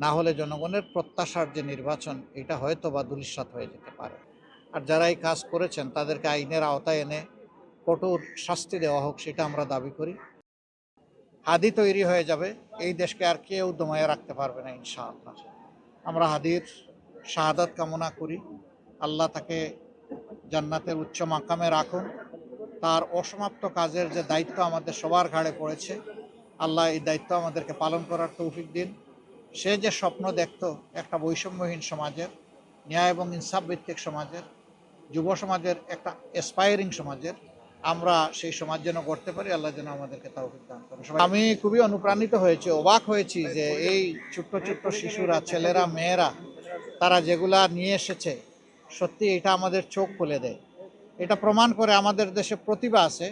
না হলে জনগণের প্রত্যাশার যে নির্বাচন, এটা হয়তো বা ধূলিসাৎ হয়ে যেতে পারে। আর যারা এই কাজ করেছেন তাদেরকে আইনের আওতায় এনে কঠোর শাস্তি দেওয়া হোক, সেটা আমরা দাবি করি। হাদি তৈরি হয়ে যাবে, এই দেশকে আর কেউ দমায়ে রাখতে পারবে না ইনশাআল্লাহ। আমরা হাদির শাহাদাত কামনা করি। আল্লাহ তাকে জান্নাতের উচ্চ মাকামে রাখুন। তার অসমাপ্ত কাজের যে দায়িত্ব আমাদের সবার ঘাড়ে পড়েছে, আল্লাহ এই দায়িত্ব আমাদেরকে পালন করার তৌফিক দিন। সে যে স্বপ্ন দেখত একটা বৈষম্যহীন সমাজের, ন্যায় এবং ইনসাফ ভিত্তিক সমাজের, যুব সমাজের, একটা অ্যাসপায়ারিং সমাজের, আমরা সেই সমাজ যেন গড়তে পারি। আল্লাহ যেন আমাদেরকে তৌফিক দান করেন। আমি খুবই অনুপ্রাণিত হয়েছি, অবাক হয়েছি যে এই ছোট্ট ছোট্ট শিশুরা, ছেলেরা, মেয়েরা, তারা যেগুলা নিয়ে এসেছে, সত্যি এটা আমাদের চোখ খুলে দেয়। এটা প্রমাণ করে আমাদের দেশে প্রতিভা আছে।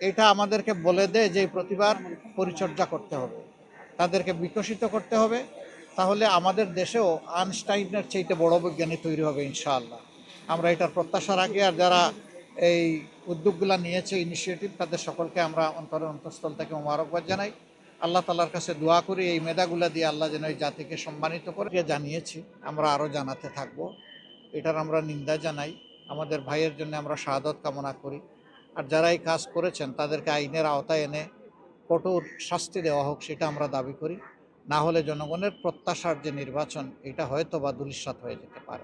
এটা আমাদেরকে বলে দেয় যে এই প্রতিভার পরিচর্যা করতে হবে, তাদেরকে বিকশিত করতে হবে। তাহলে আমাদের দেশেও আইনস্টাইনের চাইতে বড় বিজ্ঞানী তৈরি হবে ইনশাআল্লাহ। আমরা এটার প্রত্যাশা রাখি। আর যারা এই উদ্যোগগুলো নিয়েছে, ইনিশিয়েটিভ, তাদের সকলকে আমরা অন্তরের অন্তঃস্থল থেকে মোবারকবাদ জানাই। আল্লাহ তাআলার কাছে দোয়া করি এই মেধাগুলা দিয়ে আল্লাহ যেন এই জাতিকে সম্মানিত করে। জানিয়েছি, আমরা আরও জানাতে থাকবো। এটার আমরা নিন্দা জানাই। আমাদের ভাইয়ের জন্য আমরা শাহাদত কামনা করি। আর যারা এই কাজ করেছেন তাদেরকে আইনের আওতায় এনে কঠোর শাস্তি দেওয়া হোক, সেটা আমরা দাবি করি। না হলে জনগণের প্রত্যাশার যে নির্বাচন, এটা হয়তো বা ধূলিসাৎ হয়ে যেতে পারে।